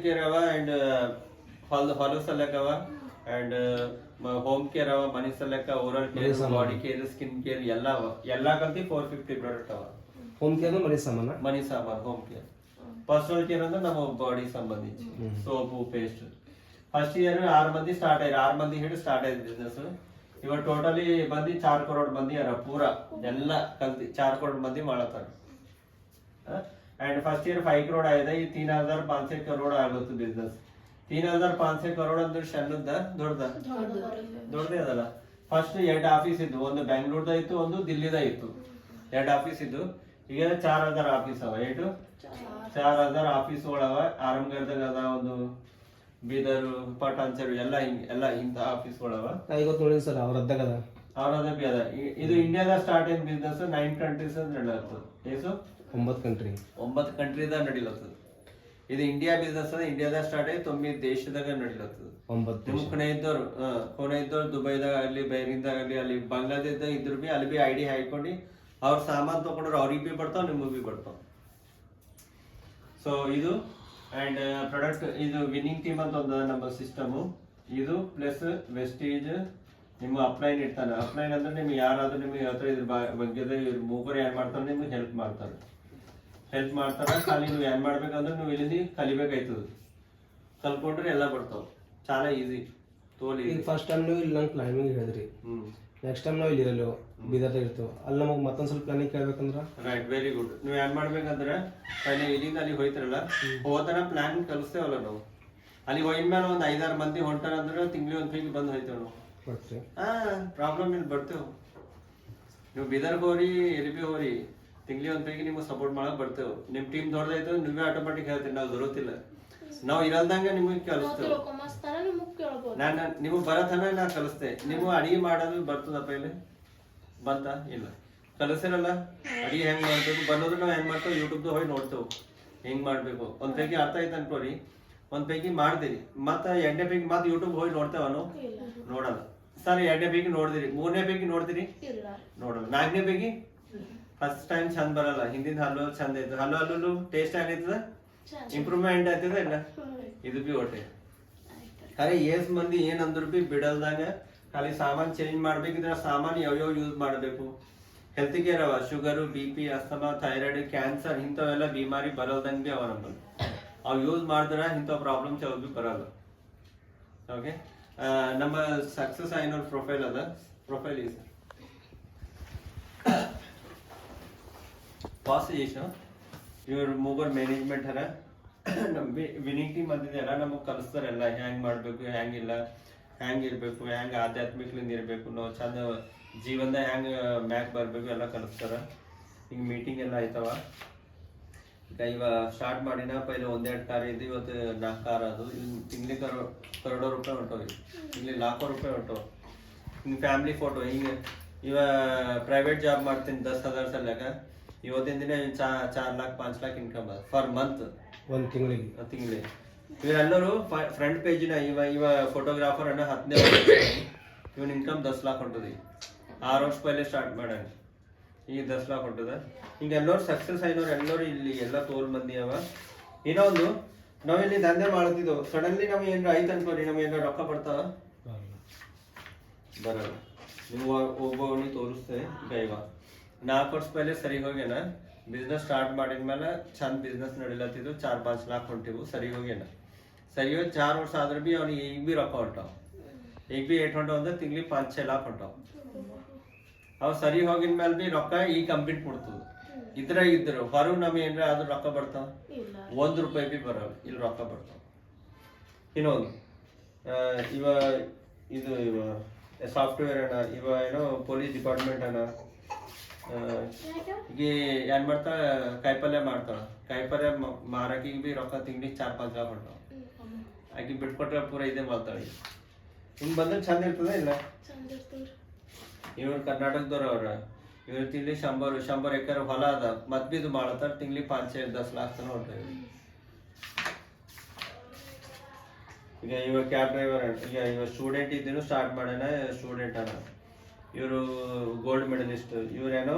ಕೇರ್ ಅವ ಅಂಡ್ ಹೊಲ ಸಲಕ್ ಅವ ಅಂಡ್ ಹೋಮ್ ಕೇರ್ ಅವ, ಮನಿ ಸಲಕ, oral care, body care, skin care ಎಲ್ಲ ಅವ. ಎಲ್ಲ ಕಲ್ತಿ 450 ಪ್ರಾಡಕ್ಟ್ ಅವ. ಹೋಮ್ ಕೇರ್ ಮನಿ ಸಾಮಾನು ಹೋಮ್ ಕೇರ್. ಪರ್ಸನಲ್ ಕೇರ್ ಅಂದ್ರೆ ನಮ್ಮ ಬಾಡಿ ಸಂಬಂಧಿಸಿ ಸೋಪು ಪೇಸ್ಟ್. ಫಸ್ಟ್ ಇಯರ್ 6 ಮಂದಿ ಸ್ಟಾರ್ಟ್ ಆಯ್ತು. 6 ಮಂದಿ ಹಿಡಿದು ಸ್ಟಾರ್ಟ್ ಆಯ್ತು ಬಿಸ್ನೆಸ್. ಇವಾಗ ಟೋಟಲಿ ಬಂದು 4 crore ಮಂದಿ ಅರ ಪೂರ ಎಲ್ಲ ಕಲ್ತಿ 4 crore ಮಂದಿ ಮಾಡತ್ತಾರ. ಅಂಡ್ ಫಸ್ಟ್ ಇಯರ್ 5 crore ಆಗಿದೆ. ಈ 3500 crore ಆಗುತ್ತೆ ಬಿಸ್ನೆಸ್. 3500 crore ಅಂದ್ರೆ ಸಣ್ಣದ ದೊಡ್ಡದೇ ಅದಲ್ಲ. ಫಸ್ಟ್ 2 ಆಫೀಸ್ ಇದ್ದು, ಒಂದು ಬೆಂಗಳೂರದ ಇತ್ತು, ಒಂದು ದಿಲ್ಲಿದ ಇತ್ತು. 2 ಆಫೀಸ್ ಇದ್ದು. ಈಗ 4000 ಆಫೀಸ್ ಅವ. 4000 ಆಫೀಸ್ ಅವ. ಆರಾಮ್ಗರ್ದಾಗ ಅದ, ಒಂದು ಬೀದರ್, ಪಟಾನ್ಚರು ಎಲ್ಲ ಇಂಥ ಆಫೀಸ್ ಅವ. ನೋಡಿ ಸರ್ ಅವ್ರದ್ದಾಗ ಬಿ ಅದ. ಇದು ಇಂಡಿಯಾದ ಸ್ಟಾರ್ಟ್ ಏನ್ ಬಿಸ್ನೆಸ್ 9 countries ನಡೀಲತ್ತದ. ಎಷ್ಟು? 9 ಕಂಟ್ರಿದಾಗ ನಡೀಲತ್ತದ. ಇದು ಇಂಡಿಯಾ ಬಿಸ್ನೆಸ್ ಅದ. ಇಂಡಿಯಾದಾಗ ಸ್ಟಾರ್ಟ್ ಆಗಿ 9 ದೇಶದಾಗ ನಡೀಲತ್ತದ. ನಿಮ್ ಕೊನೆ ಇದ್ದವ್ರು ದುಬೈದಾಗ ಆಗ್ಲಿ, ಬೈರಿಂದಾಗ ಆಗ್ಲಿ, ಅಲ್ಲಿ ಬಾಂಗ್ಲಾದೇಶದಾಗ ಇದ್ರು ಬಿ ಅಲ್ಲಿ ಬಿ ID ಹಾಕೊಂಡು ಅವ್ರ ಸಾಮಾನ್ ತಗೊಂಡ್ರೆ ಅವ್ರಿಗೆ ಬಿ ಬರ್ತಾವ, ನಿಮಗ್ ಬಿ ಬರ್ತಾವ. ಸೊ ಇದು ಅಂಡ್ ಪ್ರಾಡಕ್ಟ್ ಇದು ವಿನ್ನಿಂಗ್ ಟೀಮ್ ಅಂತ ಒಂದು ನಮ್ಮ ಸಿಸ್ಟಮು. ಇದು ಪ್ಲಸ್ ವೆಸ್ಟೇಜ್ ನಿಮ್ಮ ಅಪ್ಲೈನ್ ಇರ್ತಾನೆ. ಅಪ್ಲೈನ್ ಅಂದ್ರೆ ನಿಮ್ಗೆ ಯಾರಾದ್ರೂ ನಿಮ್ಗೆ ಹೇಳ್ತಾರೆ ಇದ್ರ ಬಗ್ಗೆ ಮೂವರು ಏನ್ ಮಾಡ್ತಾರೆ, ನಿಮ್ಗೆ ಹೆಲ್ಪ್ ಮಾಡ್ತಾರೆ. ಖಾಲಿ ನೀವು ಏನ್ ಮಾಡ್ಬೇಕಂದ್ರೆ ನೀವು ಇಲ್ಲಿ ಕಲಿಬೇಕಾಯ್ತದ. ಕಲ್ಕೊಂಡ್ರೆ ಎಲ್ಲ ಬರ್ತಾವ. ಚಾಲ ಈಸಿ ತೋಲಿ. ಫಸ್ಟ್ ಟೈಮ್ ನೀವು ಇಲ್ಲಿ ನಂಗೆ ಪ್ಲಾನಿಂಗ್ ಹೇಳಿದ್ರಿ. ನೆಕ್ಸ್ಟ್ ಟೈಮ್ ನಾವು ಇಲ್ಲಿ ಇರಲ್ಲ ಬೀದರ್ದಾಗ ಇರ್ತೇವೆ. ಅಲ್ಲಿ ನಮಗೆ ಮತ್ತೊಂದ್ ಸ್ವಲ್ಪ ಪ್ಲಾನಿಂಗ್ ಕೇಳ್ಬೇಕಂದ್ರ ರೈಟ್, ವೆರಿ ಗುಡ್. ನೀವು ಏನ್ ಮಾಡ್ಬೇಕಂದ್ರೆ ಪೈಲೆ ಇಲ್ಲಿಂದ ಅಲ್ಲಿ ಹೋಯ್ತಾರಲ್ಲ, ಹೋತನ ಪ್ಲಾನ್ ಕಲಿಸ್ತೇವಲ್ಲ ನಾವು. ಅಲ್ಲಿ ಹೋಯ್ದ್ಮೇಲೆ ಒಂದ್ 5-6 ಮಂದಿ ಹೊಂಟಾರ ಅಂದ್ರೆ ತಿಂಗ್ಳಿ ಒಂದ್ ಫೀಗೆ ಬಂದ್ ಹೋಯ್ತೇವೆ ನಾವು. ಬರ್ತೀವಿ. ಪ್ರಾಬ್ಲಮ್ ಇಲ್ಲ, ಬರ್ತೇವೆ. ನೀವು ಬೀದರ್ಗೆ ಹೋರಿ, ಎಲ್ಲಿ ಬಿ ಹೋರಿ, ತಿಂಗ್ಳಿ ಒಂದ್ ಫೀಗೆ ನಿಮ್ಗೆ ಸಪೋರ್ಟ್ ಮಾಡಕ್ ಬರ್ತೇವೆ. ನಿಮ್ ಟೀಮ್ ದೊಡ್ಡದಾಯ್ತು, ನೀವೇ ಆಟೋಮೆಟಿಕ್ ಹೇಳ್ತೀರಿ, ನಾವು ದೊರತಿಲ್ಲ. ನಾವು ಇರಲ್ದಂಗ ನಿಮಗೆ ಕಲಿಸ್ತೇವೆ. ನಿಮಗ್ ಬರತನ ನಾ ಕಲಿಸ್ತೇ. ನೀವು ಅಡಿಗೆ ಮಾಡೋದು ಬರ್ತದಪ್ಪ ಇಲ್ಲಿ ಬಂತ ಇಲ್ಲ ಕಲಿಸಿರಲ್ಲ. ಅಡಿಗೆ ಹೆಂಗ್ ಮಾಡ್ಬೇಕು ಬನ್ನೋದು ನಾವು ಹೆಂಗ್ ಮಾಡ್ತೇವೆ ಯೂಟ್ಯೂಬ್ದು ಹೋಗಿ ನೋಡ್ತೇವೆ ಹೆಂಗ್ ಮಾಡ್ಬೇಕು. ಒಂದ್ ಪೈಕಿ ಅರ್ಥ ಆಯ್ತು ಅನ್ಕೋರಿ, ಒಂದ್ ಪೈಕಿ ಮಾಡ್ತೀರಿ, ಮತ್ತ 2ನೇ ಪೈಕಿ ಮತ್ತೆ ಯೂಟ್ಯೂಬ್ ಹೋಗಿ ನೋಡ್ತೇವನು ನೋಡಲ್ಲ. ಸರ್ 2ನೇ ಪೈಕಿ ನೋಡ್ದಿರಿ, 3ನೇ ಪೈಕಿ ನೋಡ್ತೀರಿ ನೋಡಲ್ಲ. 4ನೇ ಪೈಕಿ ಫಸ್ಟ್ ಟೈಮ್ ಚಂದ ಬರಲ್ಲ. ಹಿಂದಿನ ಹಲ್ಲು ಚಂದ ಐತೆ, ಹಲ್ಲು ಟೇಸ್ಟ್ ಆಗೈತದ, ಇಂಪ್ರೂವ್ಮೆಂಟ್ ಆಯ್ತದ ಇಲ್ಲ. ಇದು ಬಿ ಒಟ್ಟೆ ಖಾಲಿ ಏಸ್ ಮಂದಿ ಏನ್ ಅಂದ್ರು ಬಿ ಬಿಡಲ್ದಂಗ ಖಾಲಿ ಸಾಮಾನ್ ಚೇಂಜ್ ಮಾಡ್ಬೇಕಿದ್ರೆ ಸಾಮಾನ್ ಯಾವ್ಯಾವ ಯೂಸ್ ಮಾಡ್ಬೇಕು. ಹೆಲ್ತ್ ಕೇರ್ ಅವ, sugar, BP, asthma, thyroid, cancer ಇಂಥವೆಲ್ಲ ಬಿಮಾರಿ ಬರಲ್ದಂಗ ಬಿ ಅವ ನಮ್ಮಲ್ಲಿ. ಅವು ಯೂಸ್ ಮಾಡಿದ್ರೆ ಇಂಥ ಪ್ರಾಬ್ಲಮ್ಸ್ ಯಾವ್ದು ಬಿ ಬರಲ್ಲ. ಓಕೆ, ನಮ್ಮ ಸಕ್ಸಸ್ ಐನೋರ್ ಪ್ರೊಫೈಲ್ ಅದ. ಪ್ರೊಫೈಲ್ ಈಸ್ ಪಾಸ್ ಇವ್ರ ಮೂವರ್ ಮ್ಯಾನೇಜ್ಮೆಂಟ್ ಹರ. ನಮ್ ವಿನಿಂಗ್ ಟೀಮ್ ಅಂತಿದೆಯಲ್ಲ, ನಮಗ್ ಕಲಿಸ್ತಾರೆಲ್ಲ ಹೆಂಗ್ ಮಾಡ್ಬೇಕು, ಹೆಂಗಿಲ್ಲ, ಹೆಂಗ್ ಇರ್ಬೇಕು, ಹೆಂಗ್ ಆಧ್ಯಾತ್ಮಿಕಲಿಂದ ಇರ್ಬೇಕು, ನಾವು ಚಂದ ಜೀವನದಾಗ ಹೆಂಗ್ ಮ್ಯಾಕ್ ಬರ್ಬೇಕು ಎಲ್ಲ ಕಲಿಸ್ತಾರ. ಈಗ ಮೀಟಿಂಗ್ ಎಲ್ಲ ಆಯ್ತವ. ಈಗ ಸ್ಟಾರ್ಟ್ ಮಾಡಿನ ಪೈಲೆ 1-2 ಕಾರ್ ಇದ್ದು, ಇವತ್ತು 4 ಕಾರ್ ಅದು. ತಿಂಗ್ಳಿ ಕರೋಡೋ ರೂಪಾಯಿ ಹೊಂಟವು, ಇಲ್ಲಿ ಲಾಖೋ ರೂಪಾಯಿ ಹೊಂಟವು. ಹಿಂಗೆ ಫ್ಯಾಮಿಲಿ ಫೋಟೋ. ಹಿಂಗೆ ಇವ ಪ್ರೈವೇಟ್ ಜಾಬ್ ಮಾಡ್ತೀನಿ 10,000 ಸಲ್ಲಾಗ. ಇವತ್ತಿನ ದಿನ 4 lakh 5 lakh income per month, ಒಂದು ತಿಂಗಳಿಗೆ. ಇವರೆಲ್ಲರೂ ಫ್ರಂಟ್ ಪೇಜಿನ ಇವ ಫೋಟೋಗ್ರಾಫರ್ ಅನ್ನ 10ನೇ ವರ್ಷ ಇವನ್ ಇನ್ಕಮ್ 10 लाख ಹೊಂಟದ. 6 ವರ್ಷ ಪೈಲೆ ಸ್ಟಾರ್ಟ್ ಮಾಡ್ಯಾನ, ಈಗ 10 लाख ಹೊಂಟದ. ಈಗ ಎಲ್ಲರೂ ಸಕ್ಸಸ್ ಆಯ್ನವ್ರು ಎಲ್ಲರೂ ಇಲ್ಲಿ ಎಲ್ಲ ತೋಲ್ ಮಂದಿ ಅವ. ಇನ್ನೊಂದು ನಾವಿಲ್ಲಿ ದಂಧೆ ಮಾಡ್ತಿದ್ದೆವು, ಸಡನ್ಲಿ ನಮ್ಗೆ ಏನಾರ ಆಯ್ತು ಅನ್ಕೋರಿ, ನಮ್ಗೆ ಏನಾರ ರೊಕ್ಕ ಬರ್ತಾವ ಬರಲ್ಲ. ನೀವು ಒಬ್ಬವನಿಗೆ ತೋರಿಸ್ತೇವೆ. ಈಗ 4 ವರ್ಷ ಪೈಲೆ ಸರಿ ಹೋಗ್ಯಾನ. ಬಿಸ್ನೆಸ್ ಸ್ಟಾರ್ಟ್ ಮಾಡಿದ್ಮೇಲೆ ಚಂದ ಬಿಸ್ನೆಸ್ ನಡಿಲತ್ತಿದ್ದು, 4-5 लाख ಹೊಂಟಿವು. ಸರಿ ಹೋಗ್ಯಾನ. ಸರಿ ಹೋಗಿ 4 ವರ್ಷ ಆದ್ರೆ ಬಿ ಅವ್ನಿಗೆ ಈಗ ಬಿ ರೊಕ್ಕ ಹೊಂಟಾವ. ಈಗ ಬಿ 8 ಹೊಂಟಾವ ಅಂದ್ರೆ ತಿಂಗ್ಳಿ 5-6 लाख ಹೊಂಟಾವ. ಅವ್ ಸರಿ ಹೋಗಿನ ಮೇಲೆ ಬಿ ರೊಕ್ಕ ಈ ಕಂಪ್ಲೀಟ್ ಕೊಡ್ತದ. ಇದ್ರು ಹೊರಗೆ ನಮ್ಗೆ ಏನ್ರ ಆದ್ರೂ ರೊಕ್ಕ ಬರ್ತಾವ? 1 ರೂಪಾಯಿ ಬಿ ಬರಲ್ಲ, ಇಲ್ಲಿ ರೊಕ್ಕ ಬರ್ತಾವ. ಇನ್ನೊಂದು ಇವ ಇದು ಇವ ಸಾಫ್ಟ್ವೇರ್ ಅಣ್ಣ, ಇವ ಏನೋ ಪೊಲೀಸ್ ಡಿಪಾರ್ಟ್ಮೆಂಟ್ ಅಣ್ಣ. ಈಗ ಏನ್ ಮಾಡ್ತಾಳ, ಕಾಯಿಪಲ್ಯ ಮಾಡ್ತಾಳ. ಕಾಯಿಪಲ್ಯ ಮಾರಕ್ಕೆ ಬಿ ರೊಕ್ಕ ತಿಂಗ್ಳಿಗೆ 4-5 ಲಾಖ ಹೊಂಟಾವ. ಆಕಿ ಬಿಟ್ಕೊಟ್ರೆ ಪೂರ ಇದೇ ಮಾಡ್ತಾಳೆ. ಹಿಂಗೆ ಬಂದ್ರೆ ಚಂದ ಇರ್ತದೆ ಇಲ್ಲ? ಇವ್ರು ಕರ್ನಾಟಕದವ್ರು ಅವ್ರ. ಇವ್ರು ತಿಂಗ್ಳಿಗೆ 100 ಎಕರೆ ಹೊಲ ಅದ, ಮತ್ ಬಿ ಇದು ಮಾಡತ್ತಾರ. ತಿಂಗ್ಳಿಗೆ 5-10 ಲಾಖ ತನ ಹೊಂಟಾವ. ಈಗ ಇವ ಕ್ಯಾಬ್ ಡ್ರೈವರ್ ಅಣ್ಣ. ಈಗ ಇವ ಸ್ಟೂಡೆಂಟ್ ಇದ್ದೀನು ಸ್ಟಾರ್ಟ್ ಮಾಡ್ಯಾನ, ಸ್ಟೂಡೆಂಟ್ ಅಣ್ಣ. ಇವರು ಗೋಲ್ಡ್ ಮೆಡಲಿಸ್ಟ್. ಇವ್ರೇನೋ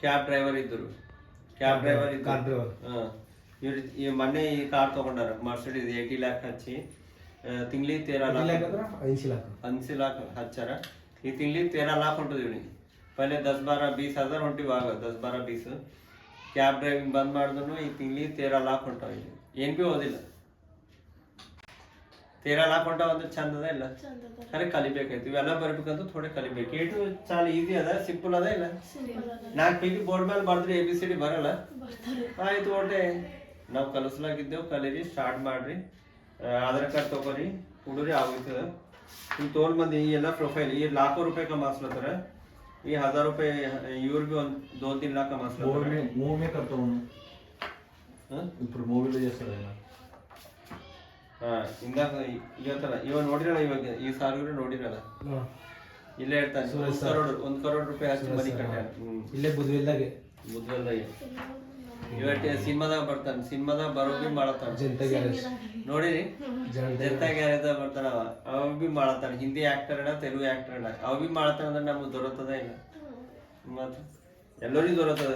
ಕ್ಯಾಬ್ ಡ್ರೈವರ್ ಇದ್ದರು. Car driver. ಇವ್ರು ಈ ಮೊನ್ನೆ ಈ ಕಾರ್ ತಗೊಂಡಾರ, ಮರ್ಸಿಡೀಸ್ 80 ಲಾಖ ಹಚ್ಚಿ. ತಿಂಗ್ಳಿಗೆ 13 ಲಾಖ 80 ಲಾಖ ಹಚ್ಚಾರ. ಈ ತಿಂಗ್ಳಿಗೆ 13 ಲಾಖ ಹೊಂಟದ ಇವ್ನಿಗೆ. ಪಹಲೆ 10-12-20 ಹಜಾರ್ ಹೊಂಟಿವಾಗ 10-12-20 ಕ್ಯಾಬ್ ಡ್ರೈವಿಂಗ್ ಬಂದ್ ಮಾಡಿದ್ರು ಈ ತಿಂಗ್ಳಿಗೆ 13 ಲಾಖ ಹೊಂಟಾವ. ಇಲ್ಲಿ ಏನ್ ಬಿ ಓದಿಲ್ಲ, 13 ಲಾಖ ಹೊಂಟಾವ ಅಂದ್ರೆ ಚಂದ ಅದ ಇಲ್ಲ? ಖರೆ ಕಲಿಬೇಕಾಯ್ತು. ಇವೆಲ್ಲ ಬರ್ಬೇಕಂತ ಥೋಡೆ ಕಲಿಬೇಕು. ಏಟು ಚಾಲ ಈಸಿ ಅದ, ಸಿಂಪಲ್ ಅದ ಇಲ್ಲ? 4 ಪೈಕಿ ಬೋರ್ಡ್ ಮೇಲೆ ಬರ್ದ್ರಿ ABCD ಬರಲ್ಲ. ಆಯ್ತು ಒಟ್ಟೆ ನಾವು ಕಲಿಸ್ಲಾಗಿದ್ದೇವು, ಕಲೀರಿ, ಸ್ಟಾರ್ಟ್ ಮಾಡ್ರಿ. ಆಧಾರ್ ಕಾರ್ಡ್ ತಗೋರಿ, ಹುಡುಗ್ರಿ ಆಗೋಯ್ತದ. ಹಿಂಗೆ ತೋಲ್ ಮಂದಿ ಈ ಎಲ್ಲ ಪ್ರೊಫೈಲ್ ಈ लाखों रुपए कमास्लतर. ಈ 1000 रुपये ಇವ್ರು ಬಿ ಒಂದು 2-3 लाख कमास्लतर. मूव में करता हूँ ఇప్పుడు మూవీలో చేస్తాడు. ಹಿಂಗಾಗ ಇವತ್ತಲ್ಲ ಇವ ನೋಡಿರಲ್ಲ, ಇವಾಗ ಈ ಸಾರಿ ನೋಡಿರಲ್ಲ, ಇಲ್ಲೇ ಹೇಳ್ತಾನೆ 1 ಕರೋಡ್ ರೂಪಾಯಿ ಹಚ್ಚಿ ಮನಿ ಕಟ್ಟಾರ. ಇಲ್ಲೇ ಬುದ್ಧಿಲ್ದಾಗೆ ಇವತ್ತು ಸಿನಿಮಾದಾಗ ಬರ್ತಾನೆ, ಸಿನಿಮಾದಾಗ ಬರೋ ಬಿ ಮಾಡತಾನ. ನೋಡಿರಿ, ಜನತಾ ಗ್ಯಾರೇಜ್ ಬರ್ತಾನ. ಅವ ಬಿ ಮಾಡತಾನ. ಹಿಂದಿ ಆಕ್ಟರ್ ಅಣ್ಣ, ತೆಲುಗು ಆಕ್ಟರ್ ಅಣ್ಣ. ಅವ ಬಿ ಮಾಡತಾನ ಅಂದ್ರೆ ನಮ್ಗೆ ದೊರಕದ ಇಲ್ಲ? ಮತ್ತ ಎಲ್ಲರಿಗೂ ದೊರಕದ.